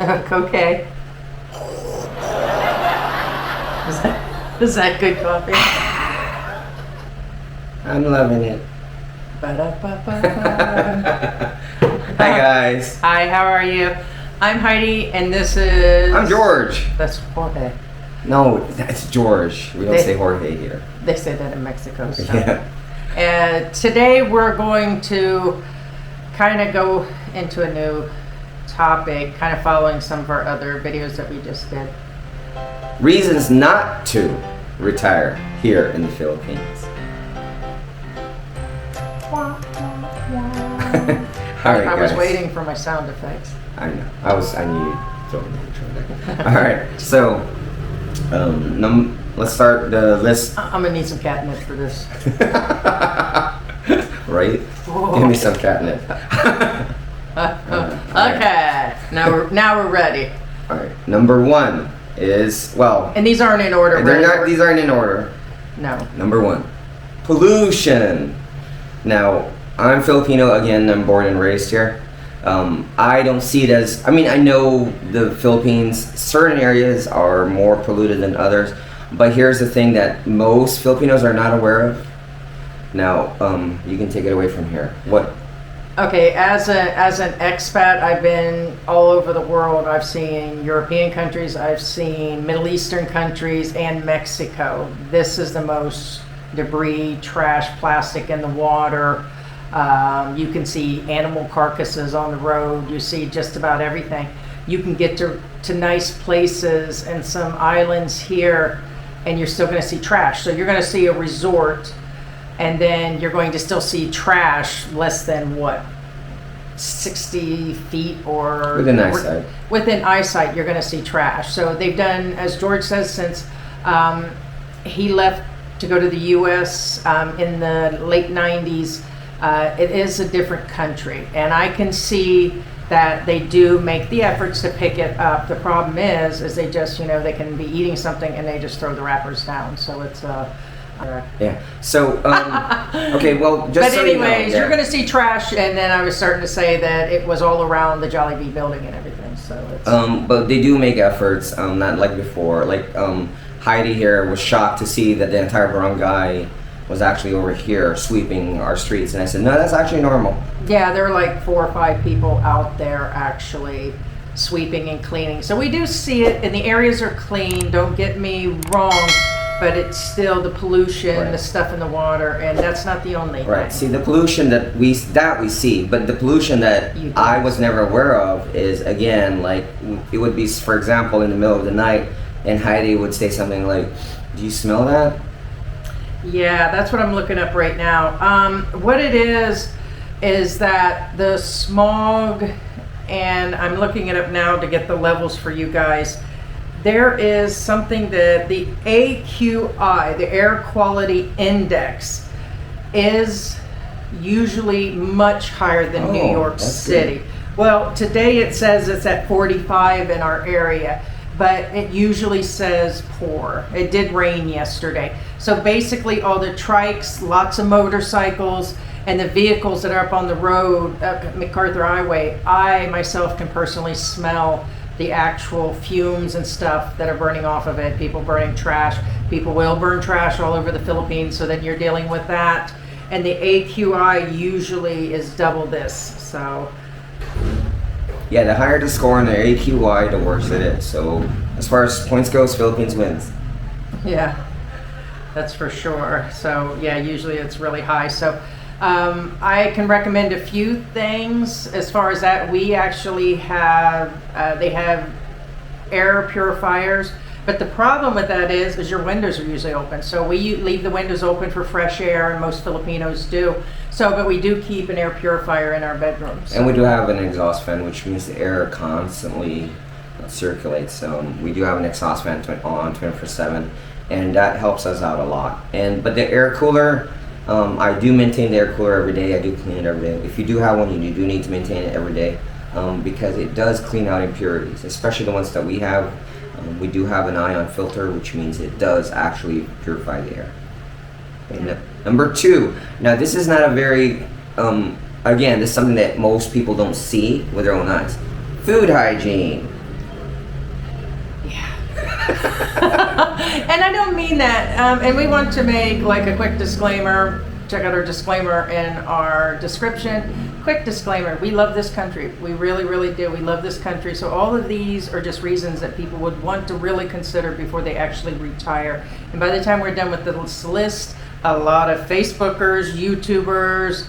Okay. Is that good coffee? I'm loving it. Ba-da-ba-ba-ba. Hi guys. Hi, how are you? I'm Heidi, and this is... I'm George. That's Jorge. No, that's George. We don't say Jorge here. They say that in Mexico. So. Yeah. And today we're going to kind of go into a new topic, kind of following some of our other videos that we just did. Reasons not to retire here in the Philippines. All right, I was guys. waiting for my sound effects. I know. I knew you'd throw in the intro there. All right. So, let's start the list. I'm gonna need some catnip for this. Right? Whoa. Give me some catnip. Okay. Now we're ready. All right. Number one is And these aren't in order. They're right? not. These aren't in order. No. Number one, pollution. Now, I'm Filipino again. I'm born and raised here. I don't see it as. I mean, I know the Philippines. Certain areas are more polluted than others, but here's the thing that most Filipinos are not aware of. Now, you can take it away from here. What? Okay, as an expat, I've been all over the world. I've seen European countries, I've seen Middle Eastern countries, and Mexico. This is the most debris, trash, plastic in the water. You can see animal carcasses on the road. You see just about everything. You can get to nice places and some islands here, and you're still going to see trash. So you're going to see a resort, and then you're going to still see trash less than 60 feet or Within eyesight. Within eyesight, you're going to see trash. So they've done, as George says, since he left to go to the U.S. In the late 90s, it is a different country, and I can see that they do make the efforts to pick it up. The problem is they just, they can be eating something and they just throw the wrappers down. So it's Yeah. So, okay. Well, just but so anyways, you know, you're going to see trash, and then I was starting to say that it was all around the Jollibee building and everything. So it's but they do make efforts. Not like before. Like Heidi here was shocked to see that the entire barangay was actually over here sweeping our streets, and I said, no, that's actually normal. yeah, there are like 4 or 5 people out there actually sweeping and cleaning. So we do see it, and the areas are clean. Don't get me wrong. But it's still the pollution, Right. the stuff in the water, and that's not the only Right. thing. See, the pollution that we see, but the pollution that You I do. was never aware of is, again, like it would be, for example, in the middle of the night, and Heidi would say something like, "Do you smell that?" Yeah, that's what I'm looking up right now. What it is that the smog, and I'm looking it up now to get the levels for you guys. There is something that the AQI, the Air Quality Index, is usually much higher than New Oh, York that's City. Well, today it says it's at 45 in our area, but it usually says poor. It did rain yesterday. So basically all the trikes, lots of motorcycles, and the vehicles that are up on the road, up at MacArthur Highway, I myself can personally smell the actual fumes and stuff that are burning off of it. People burning trash. People will burn trash all over the Philippines, so then you're dealing with that. And the AQI usually is double this. So Yeah, the higher the score in the AQI, the worse it is. So, as far as points goes, Philippines wins. yeah, that's for sure. So yeah, usually it's really high. So I can recommend a few things as far as that. We actually have, they have air purifiers, but the problem with that is your windows are usually open. So we leave the windows open for fresh air, and most Filipinos do. So, but we do keep an air purifier in our bedrooms. And we do have an exhaust fan, which means the air constantly circulates. We do have an exhaust fan on 24/7, and that helps us out a lot. But the air cooler, I do maintain the air cooler every day. I do clean it every day. If you do have one, you do need to maintain it every day because it does clean out impurities, especially the ones that we have. We do have an ion filter, which means it does actually purify the air. Okay, number 2. Now, this is not a very, again, this is something that most people don't see with their own eyes. Food hygiene. And I don't mean that. And we want to make like a quick disclaimer. Check out our disclaimer in our description. Quick disclaimer, we love this country. We really, really do. We love this country. So all of these are just reasons that people would want to really consider before they actually retire. And by the time we're done with this list, a lot of Facebookers, YouTubers,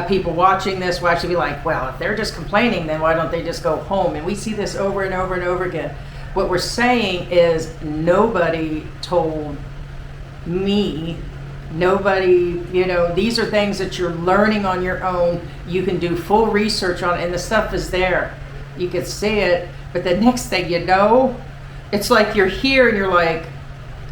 people watching this will actually be like, well, if they're just complaining, then why don't they just go home? And we see this over and over and over again. What we're saying is nobody told me, nobody, these are things that you're learning on your own. You can do full research on it, and the stuff is there. You can see it, but the next thing you know, it's like you're here and you're like,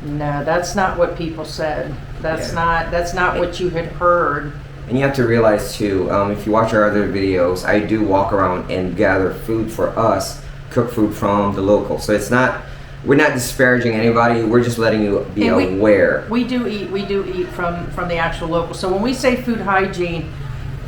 no, that's not what people said. That's not what you had heard. And you have to realize too, if you watch our other videos, I do walk around and gather food for us, cook food from the local. So we're not disparaging anybody. We're just letting you be aware. We do eat from the actual local. So when we say food hygiene,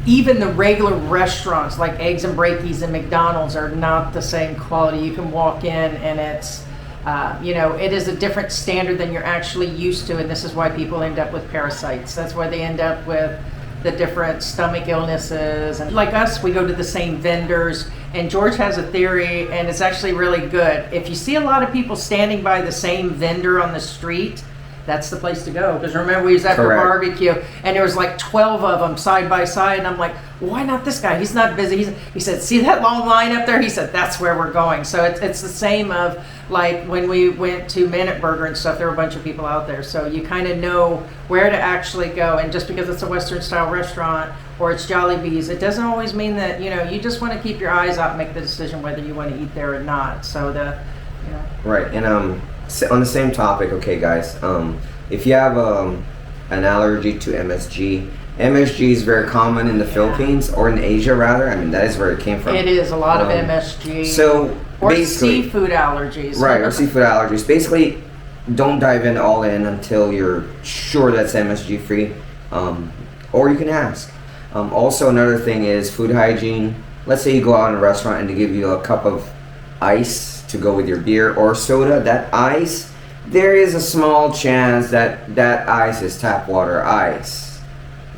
even the regular restaurants like Eggs and Breakies and McDonald's are not the same quality. You can walk in and it's, it is a different standard than you're actually used to. And this is why people end up with parasites. That's why they end up with the different stomach illnesses. And like us, we go to the same vendors. And George has a theory, and it's actually really good. If you see a lot of people standing by the same vendor on the street, that's the place to go. Because remember, we was at the barbecue, and there was like 12 of them side by side, and I'm like, why not this guy? He's not busy. He said, see that long line up there? He said, that's where we're going. So it's the same of like when we went to Minute Burger and stuff, there were a bunch of people out there. So you kind of know where to actually go. And just because it's a Western style restaurant or it's Jollibee's, it doesn't always mean that, you just want to keep your eyes out and make the decision whether you want to eat there or not. So Right. And on the same topic, okay guys, if you have an allergy to MSG is very common in the Philippines, or in Asia rather. I mean, that is where it came from. It is a lot of MSG. So or seafood allergies. Right, or seafood allergies. Basically, don't dive in all in until you're sure that's MSG free, or you can ask. Also, another thing is food hygiene. Let's say you go out in a restaurant and they give you a cup of ice to go with your beer or soda. That ice, there is a small chance that that ice is tap water ice.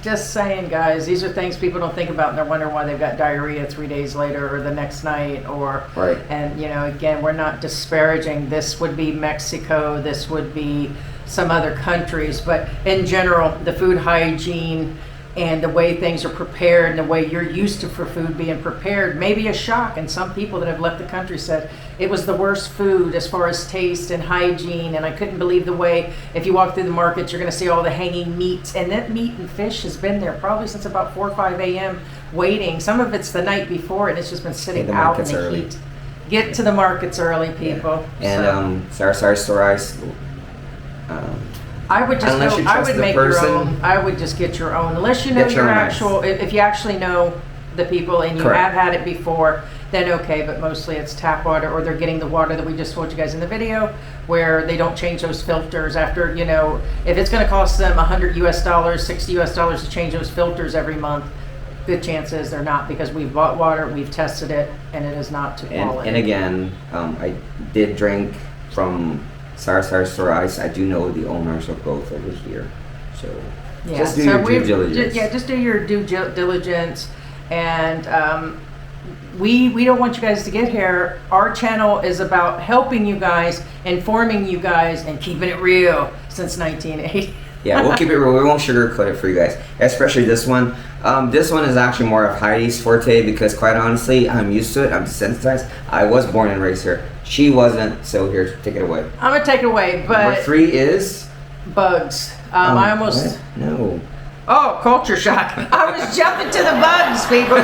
Just saying, guys, these are things people don't think about, and they're wondering why they've got diarrhea 3 days later or the next night. Right. And again, we're not disparaging. This would be Mexico. This would be some other countries, but in general, the food hygiene and the way things are prepared and the way you're used to for food being prepared may be a shock. And some people that have left the country said it was the worst food as far as taste and hygiene. And I couldn't believe the way, if you walk through the markets, you're going to see all the hanging meats. And that meat and fish has been there probably since about 4 or 5 a.m. waiting. Some of it's the night before, and it's just been sitting out in the heat. Get to the markets early, people. Yeah. And sorry, store ice. I would just I would make your own. I would just get your own, unless you know your actual. If you actually know the people and you have had it before, then okay. But mostly it's tap water, or they're getting the water that we just told you guys in the video, where they don't change those filters after. If it's going to cost them $100 US, $60 US to change those filters every month, good chances they're not, because we've bought water, we've tested it, and it is not to quality. And again, I did drink from Store Ice. I do know the owners of both over here, so just do your due diligence. Just do your due diligence, and we don't want you guys to get here. Our channel is about helping you guys, informing you guys, and keeping it real since 1980. Yeah, we'll keep it real. We won't sugarcoat it for you guys, especially this one. This one is actually more of Heidi's forte, because quite honestly, I'm used to it. I'm desensitized. I was born and raised here. She wasn't, so here, take it away. I'm going to take it away, but... Number 3 is? Bugs. I almost... What? No. Oh, culture shock. I was jumping to the bugs, people.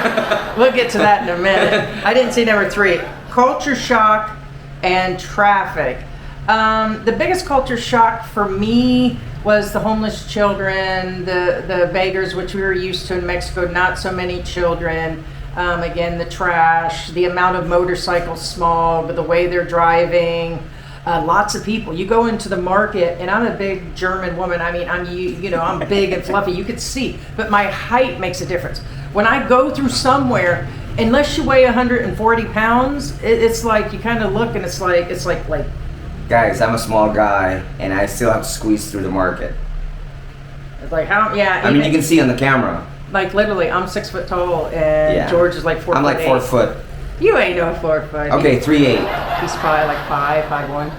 We'll get to that in a minute. I didn't see number 3. Culture shock and traffic. The biggest culture shock for me was the homeless children, the beggars, which we were used to in Mexico, not so many children. Again, the trash, the amount of motorcycle smog, the way they're driving, lots of people. You go into the market, and I'm a big German woman. I mean, I'm big and fluffy. You could see, but my height makes a difference. When I go through somewhere, unless you weigh 140 pounds, it's like you kind of look, and it's like Guys, I'm a small guy, and I still have to squeeze through the market. It's like how? Yeah. I mean, you can see on the camera. Like literally, I'm 6 foot tall, and George is like 4 I'm foot. like 4 foot. You ain't no 4 foot. Okay, 3'8". He's probably like 5'1".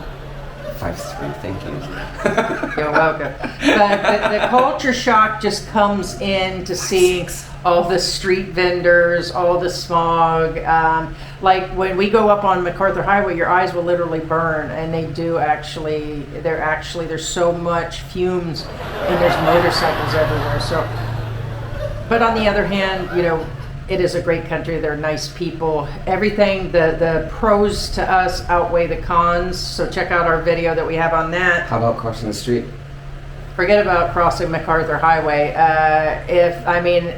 5'3", thank you. You're welcome. But the culture shock just comes in to see all the street vendors, all the smog. Like when we go up on MacArthur Highway, your eyes will literally burn, and they do actually. There's so much fumes, and there's motorcycles everywhere. So. But on the other hand, it is a great country. They're nice people. Everything, the pros to us outweigh the cons. So check out our video that we have on that. How about crossing the street? Forget about crossing MacArthur Highway.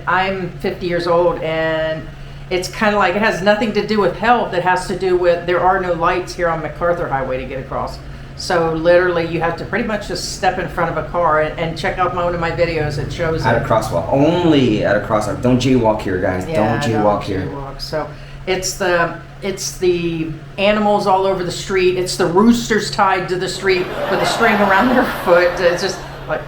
I'm 50 years old, and it's kind of like it has nothing to do with health. It has to do with there are no lights here on MacArthur Highway to get across. So literally, you have to pretty much just step in front of a car and check out one of my videos. It shows at a crosswalk. Only at a crosswalk. Don't jaywalk here, guys. Yeah, don't jaywalk here. So it's the animals all over the street. It's the roosters tied to the street with a string around their foot. It's just like,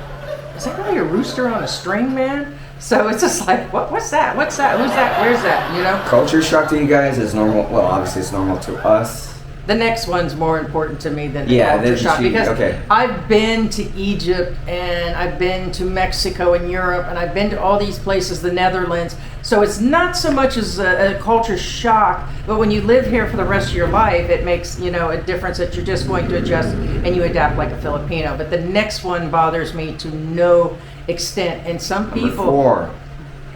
is that really a rooster on a string, man? So it's just like, what's that? What's that? Who's that? Where's that? Culture shock to you guys is normal. Well, obviously it's normal to us. The next one's more important to me than the culture shock because I've been to Egypt and I've been to Mexico and Europe and I've been to all these places, the Netherlands. So it's not so much as a culture shock, but when you live here for the rest of your life, it makes a difference that you're just going to adjust and you adapt like a Filipino. But the next one bothers me to no extent, and some people,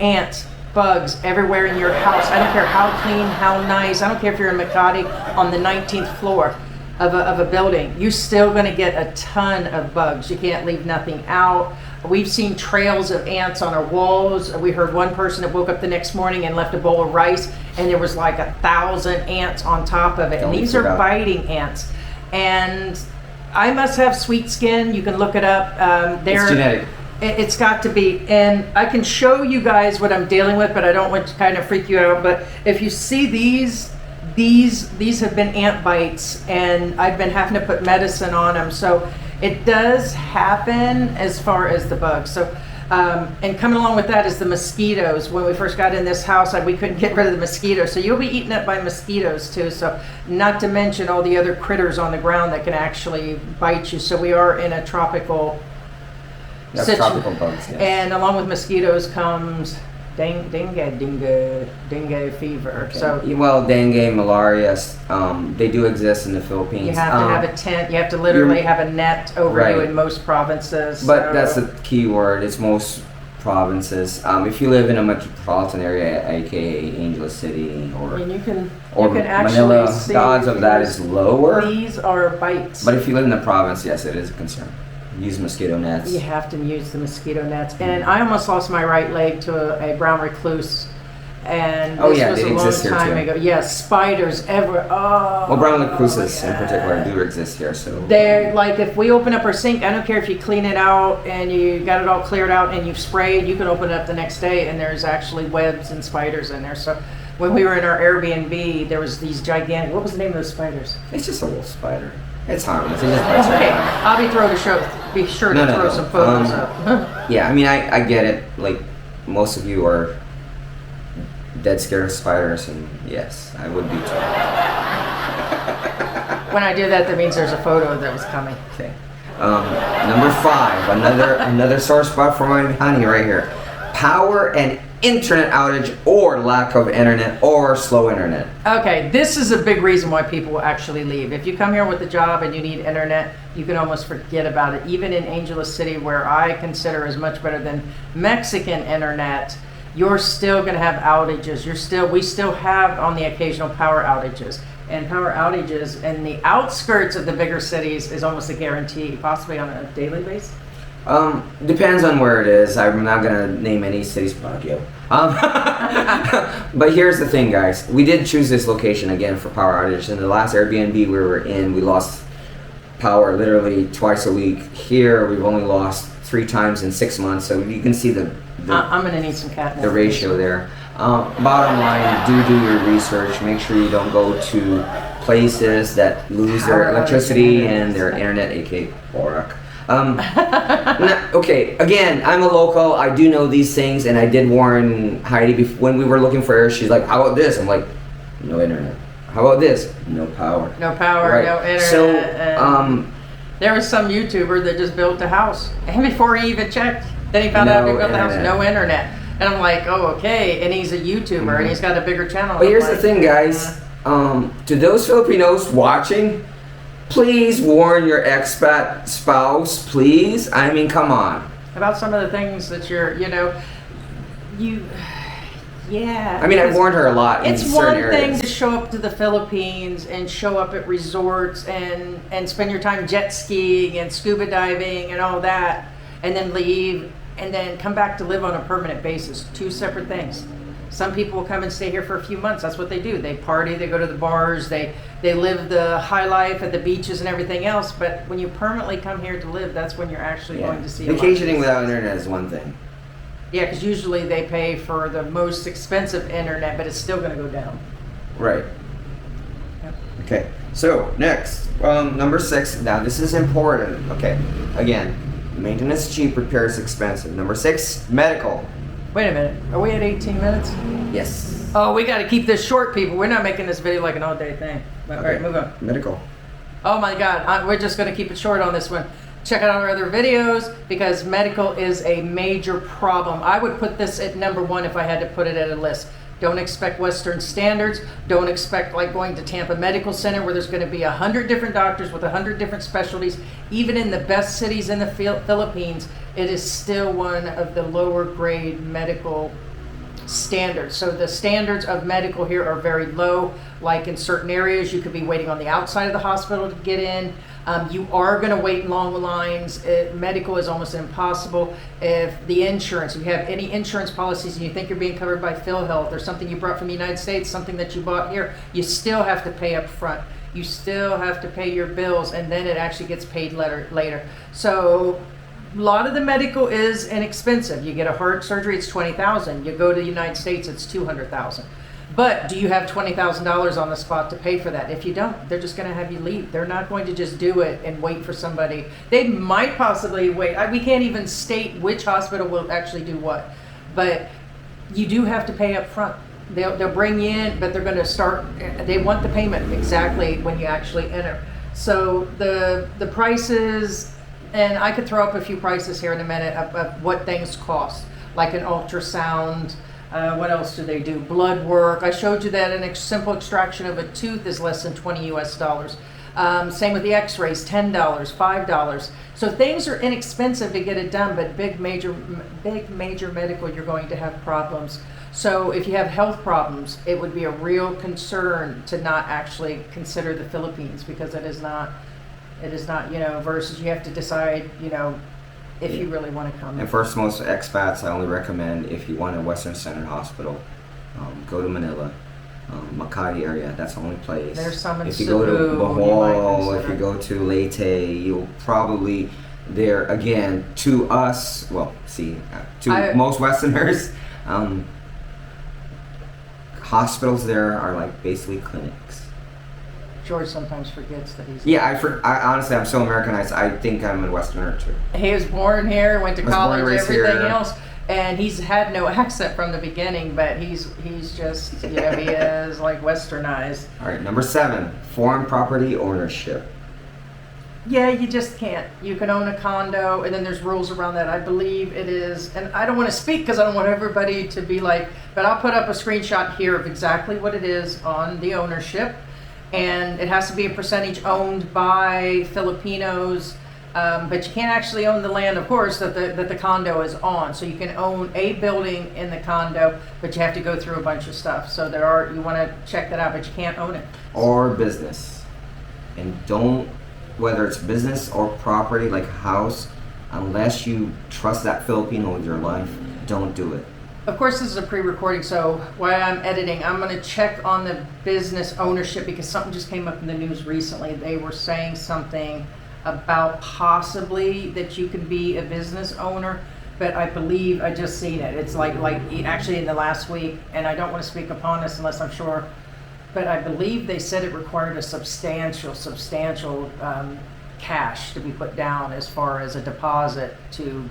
ants. Bugs everywhere in your house. I don't care how clean, how nice. I don't care if you're in Makati on the 19th floor of a building. You're still going to get a ton of bugs. You can't leave nothing out. We've seen trails of ants on our walls. We heard one person that woke up the next morning and left a bowl of rice, and there was like 1,000 ants on top of it. And these are biting ants. And I must have sweet skin. You can look it up. It's genetic. It's got to be, and I can show you guys what I'm dealing with, but I don't want to kind of freak you out. But if you see these have been ant bites, and I've been having to put medicine on them. So it does happen as far as the bugs. So, and coming along with that is the mosquitoes. When we first got in this house, we couldn't get rid of the mosquitoes. So you'll be eaten up by mosquitoes too. So not to mention all the other critters on the ground that can actually bite you. So we are in a tropical. That's tropical bugs, yes. And along with mosquitoes comes dengue fever. Okay. So dengue, malaria, they do exist in the Philippines. you have to have a tent. You have to literally have a net over you in most provinces. But that's the key word. It's most provinces. If you live in a metropolitan area, aka Angeles City or you can actually Manila, see the odds of that is lower. These are bites. But if you live in the province, yes, it is a concern. Use mosquito nets. You have to use the mosquito nets. And I almost lost my right leg to a brown recluse. And this was a long time ago. Yes, spiders everywhere. Oh. Well, brown recluses in particular do exist here. So they're like, if we open up our sink, I don't care if you clean it out and you got it all cleared out and you've sprayed, you can open it up the next day and there's actually webs and spiders in there. So when we were in our Airbnb, there was these gigantic, what was the name of those spiders? It's just a wolf spider. It's harmless. It just bites okay, I'll be sure to throw some photos up. Yeah, I mean, I get it. Like, most of you are dead scared of spiders, and yes, I would be too. When I do that, that means there's a photo that was coming. Okay. Number 5, another sore spot for my honey right here. Power and internet outage or lack of internet or slow internet. Okay, this is a big reason why people will actually leave. If you come here with a job and you need internet, you can almost forget about it. Even in Angeles City, where I consider is much better than Mexican internet, you're still going to have outages. We still have on the occasional power outages. And power outages in the outskirts of the bigger cities is almost a guarantee, possibly on a daily basis. Depends on where it is. I'm not gonna name any cities, Baguio. But here's the thing, guys. We did choose this location again for power outage. In the last Airbnb we were in, we lost power literally twice a week. Here, we've only lost 3 times in 6 months. So you can see the I'm gonna need some catnip. The ratio there. Bottom line, do your research. Make sure you don't go to places that lose Power their electricity outages. and their internet, aka Borak. Okay, again, I'm a local. I do know these things, and I did warn Heidi when we were looking for air. She's like, "How about this?" I'm like, "No internet." How about this? No power. No power, Right. no internet. So, and there was some YouTuber that just built a house, and before he even checked, then he found out he No built the house, internet. no internet. And I'm like, oh, okay. And he's a YouTuber, and he's got a bigger channel. But here's I'm the like, thing, guys. To those Filipinos watching, please warn your expat spouse, please. I mean, come on. about some of the things that yeah. I mean, I've because warned her a lot in It's certain one thing areas. to show up to the Philippines and show up at resorts and spend your time jet skiing and scuba diving and all that, and then leave and then come back to live on a permanent basis. Two separate things. Some people will come and stay here for a few months. That's what they do. They party, they go to the bars, they live the high life at the beaches and everything else. But when you permanently come here to live, that's when you're actually going to see a lot of Vacationing these without things. internet is one thing. Yeah, because usually they pay for the most expensive internet, but it's still going to go down. Right. Yep. Okay. So next, number 6. Now this is important. Okay. Again, maintenance cheap, repairs expensive. Number 6, medical. Wait a minute. Are we at 18 minutes? Yes. Oh, we got to keep this short, people. We're not making this video like an all-day thing. But, All right, move on. Medical. Oh my God, we're just going to keep it short on this one. Check out our other videos because medical is a major problem. I would put this at number 1 if I had to put it at a list. Don't expect Western standards. Don't expect like going to Tampa Medical Center where there's going to be 100 different doctors with 100 different specialties. Even in the best cities in the Philippines, it is still one of the lower grade medical standards. So the standards of medical here are very low. Like in certain areas, you could be waiting on the outside of the hospital to get in. You are going to wait in long lines. Medical is almost impossible. If the insurance, if you have any insurance policies and you think you're being covered by PhilHealth or something you brought from the United States, something that you bought here, you still have to pay up front. You still have to pay your bills, and then it actually gets paid later. So a lot of the medical is inexpensive. You get a heart surgery, it's $20,000. You go to the United States, it's $200,000. But do you have $20,000 on the spot to pay for that? If you don't, they're just going to have you leave. They're not going to just do it and wait for somebody. They might possibly wait. We can't even state which hospital will actually do what. But you do have to pay up front. They'll bring you in, but they're going to start. They want the payment exactly when you actually enter. So the prices, and I could throw up a few prices here in a minute of what things cost, like an ultrasound. What else do they do? Blood work. I showed you that a simple extraction of a tooth is less than $20 US. Same with the x-rays, $10, $5. So things are inexpensive to get it done, but big major medical, you're going to have problems. So if you have health problems, it would be a real concern to not actually consider the Philippines, because it is not, versus you have to decide, if you really want to come. And for most expats, I only recommend if you want a Western Standard hospital, go to Manila, Makati area. That's the only place. There's some in If you go to Cebu, you might Bohol, if consider. you go to Leyte, you'll probably there again. To us, well, most Westerners, hospitals there are like basically clinics. George sometimes forgets that he's. Yeah, I honestly, I'm so Americanized. I think I'm a Westerner too. He was born here, went to Was born and college, raised everything here. else, and he's had no accent from the beginning. But he's just, he is like Westernized. All right, number 7, foreign property ownership. Yeah, you just can't. You can own a condo, and then there's rules around that. I believe it is, and I don't want to speak because I don't want everybody to be like, but I'll put up a screenshot here of exactly what it is on the ownership. And it has to be a percentage owned by Filipinos, but you can't actually own the land, of course, that the condo is on. So you can own a building in the condo, but you have to go through a bunch of stuff. So you want to check that out, but you can't own it. Or business. And don't, whether it's business or property like a house, unless you trust that Filipino with your life, don't do it. Of course, this is a pre-recording, so while I'm editing, I'm going to check on the business ownership because something just came up in the news recently. They were saying something about possibly that you can be a business owner, but I believe I just seen it. It's like actually in the last week, and I don't want to speak upon this unless I'm sure but I believe they said it required a substantial cash to be put down as far as a deposit to,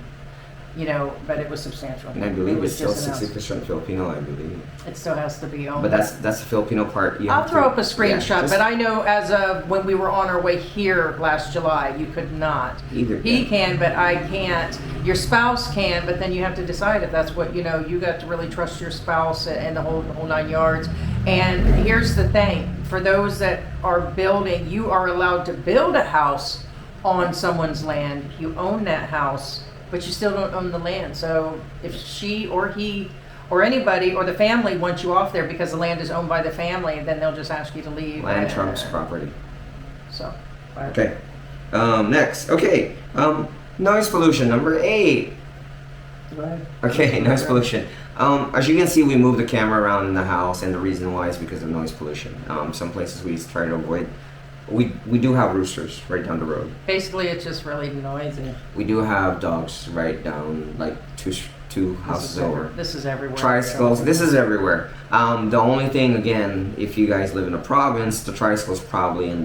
but it was substantial. And I believe it's still just announced. 60% Filipino, I believe. It still has to be owned. But that's the Filipino part. You I'll have throw to- up a screenshot, yeah, just but I know as of when we were on our way here last July, you could not. Either He can. can, but I can't. Your spouse can, but then you have to decide if that's what, you got to really trust your spouse and the whole 9 yards. And here's the thing, for those that are building, you are allowed to build a house on someone's land. You own that house, but you still don't own the land. So if she or he or anybody or the family wants you off there because the land is owned by the family, then they'll just ask you to leave. land trumps property. So. but- Okay. Next. Okay. Noise pollution, number 8. Go ahead. Okay, noise pollution. As you can see, we move the camera around in the house, and the reason why is because of noise pollution. Some places we try to avoid. We do have roosters right down the road. Basically, it's just really noisy. We do have dogs right down, like two houses over. This is everywhere. Tricycles. This is everywhere. The only thing, again, if you guys live in a province, the tricycles probably in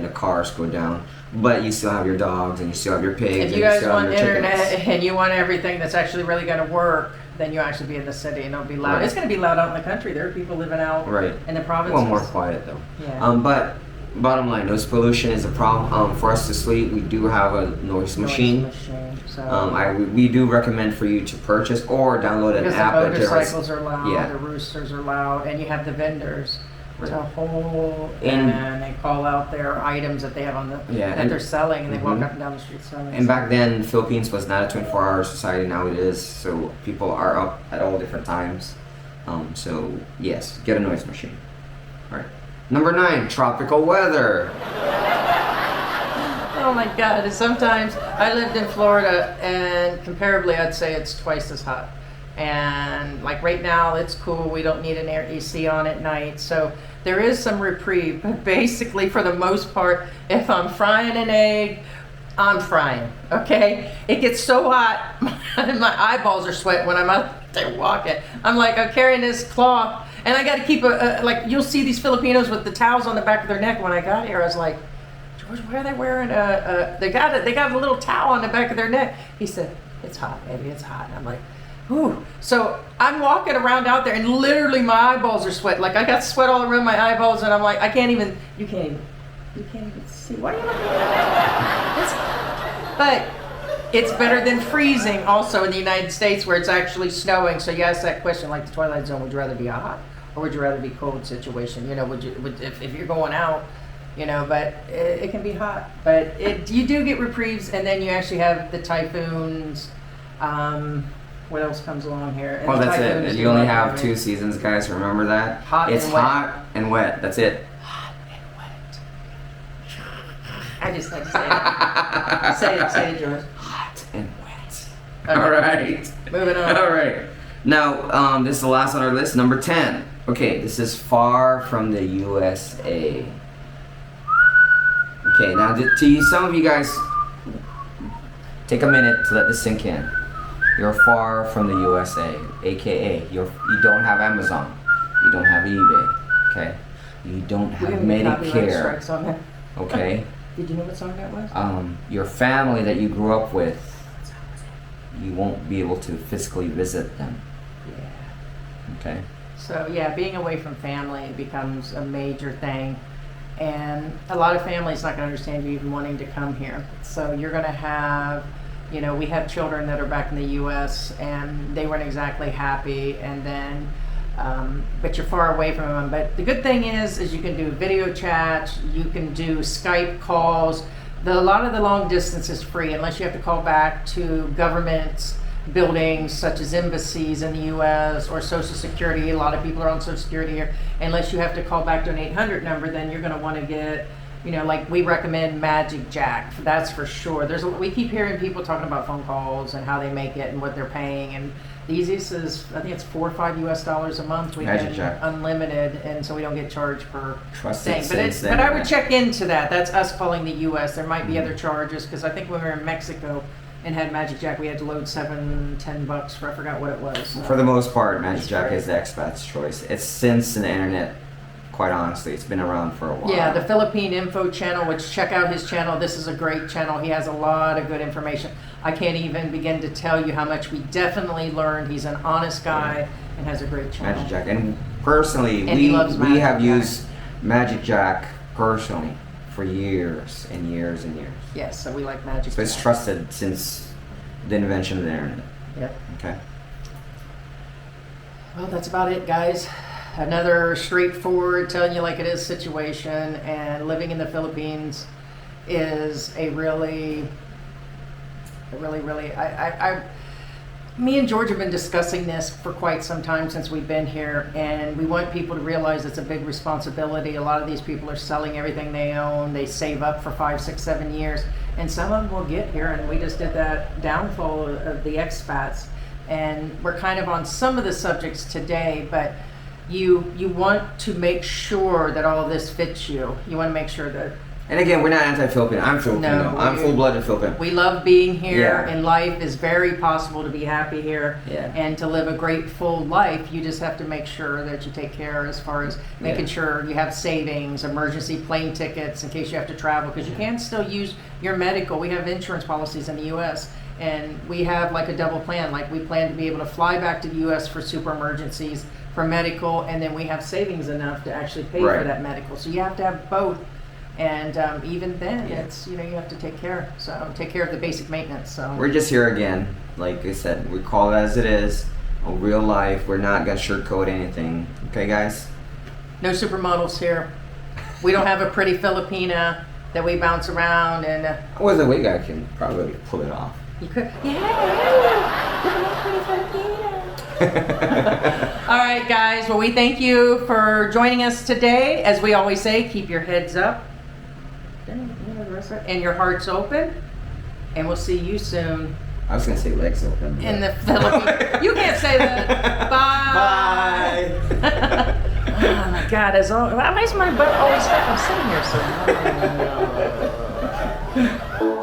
the cars go down. But you still have your dogs, and you still have your pigs, If and you guys still have want your internet chickens. and you want everything that's actually really going to work, then you actually be in the city and it'll be loud. Right. It's going to be loud out in the country. There are people living out Right. in the provinces. Well, more quiet though. Yeah. But bottom line, noise pollution is a problem. For us to sleep, we do have a noise machine. So. We do recommend for you to purchase or download an because app. the that tells- motorcycles are loud, Yeah. the roosters are loud, and you have the vendors Right. to hold, And- and they call out their items that they have on the Yeah, that and- they're selling, and they walk Mhm. up and down the street selling. And back then, Philippines was not a 24-hour society. Now it is. So people are up at all different times. So yes, get a noise machine. All right. Number 9, tropical weather. Oh my God! Sometimes I lived in Florida, and comparably, I'd say it's twice as hot. And like right now, it's cool. We don't need an air AC on at night, so there is some reprieve. But basically, for the most part, if I'm frying an egg, I'm frying. Okay, it gets so hot, my eyeballs are sweating when I'm out there walking. I'm like, I'm carrying this cloth, and I got to keep like you'll see these Filipinos with the towels on the back of their neck. When I got here, I was like, George, why are they wearing they got a little towel on the back of their neck? He said, it's hot, baby, it's hot. And I'm like, ooh. So I'm walking around out there and literally my eyeballs are sweating. Like I got sweat all around my eyeballs and I'm like, you can't even see. Why are you looking at that? But it's better than freezing also in the United States where it's actually snowing. So you ask that question like the Twilight Zone, would you rather be a hot or would you rather be cold situation? If you're going out, but it can be hot. But you do get reprieves, and then you actually have the typhoons. What else comes along here? And Well, the that's typhoons it. do You only like have that, 2 seasons, guys. Remember that. Hot It's and wet. hot and wet. That's it. Hot and wet. I just say it. Say it, George. Hot and wet. Okay. All right. Moving on. All right. Now, this is the last on our list, number 10. Okay, this is far from the USA. Okay, now some of you guys, take a minute to let this sink in. You're far from the USA, aka you don't have Amazon, you don't have eBay, okay? You don't have We're gonna get copyright Medicare, strikes on that. okay? Did you know what song that was? Your family that you grew up with, you won't be able to physically visit them, Yeah. okay? So yeah, being away from family becomes a major thing, and a lot of families not going to understand you even wanting to come here. So you're going to have, we have children that are back in the U.S. and they weren't exactly happy, and then, but you're far away from them. But the good thing is you can do video chat, you can do Skype calls. A lot of the long distance is free unless you have to call back to governments buildings such as embassies in the U.S. or Social Security. A lot of people are on Social Security here. Unless you have to call back to an 800 number, then you're going to want to get, like we recommend Magic Jack. That's for sure. We keep hearing people talking about phone calls and how they make it and what they're paying. And the easiest is, I think it's $4 or $5 US a month. We Magic get Jack. unlimited, and so we don't get charged per Trusted thing. since But I then. would check into that. That's us calling the U.S. There might be other charges because I think when we were in Mexico and had Magic Jack, we had to load $7-10 for I forgot what it was. For the most part, Magic Jack is the expat's choice. It's since the internet quite honestly. It's been around for a while. Yeah, the Philippine info channel, which check out his channel. This is a great channel. He has a lot of good information. I can't even begin to tell you how much we definitely learned. He's an honest guy and has a great channel. Magic Jack. And personally, And he loves we Magic have Jack. used Magic Jack personally for years and years and years. Yes, so we like Magic So it's Jack. trusted since the invention of the internet. Yep. Okay. Well, that's about it, guys. Another straightforward, telling you like it is situation, and living in the Philippines is a really, me and George have been discussing this for quite some time since we've been here, and we want people to realize it's a big responsibility. A lot of these people are selling everything they own. They save up for 5, 6, 7 years, and some of them will get here, and we just did that downfall of the expats, and we're kind of on some of the subjects today, but you want to make sure that all of this fits you. You want to make sure that And again, we're not anti-Filipino. I'm Filipino. No, I'm full-blooded Filipino. we love being here, Yeah. and life is very possible to be happy here, Yeah. and to live a great full life. You just have to make sure that you take care as far as making Yeah. sure you have savings, emergency plane tickets in case you have to travel, because you can still use your medical. We have insurance policies in the U.S., and we have like a double plan. Like we plan to be able to fly back to the U.S. for super emergencies, for medical, and then we have savings enough to actually pay for Right. that medical. So you have to have both. And even then, Yeah. it's, you have to take care. So take care of the basic maintenance. So We're just here again. Like I said, we call it as it is. A real life. We're not gonna sugarcoat anything. Okay, guys? no supermodels here. We don't have a pretty Filipina that we bounce around and With a wig, I can probably pull it off. you could. All right, guys. Well, we thank you for joining us today. As we always say, keep your heads up and your hearts open. And we'll see you soon I was gonna say legs open. in the Philippines. You can't say that. Bye. Bye. Oh my God! Why is my butt always stuck? I'm sitting here so long.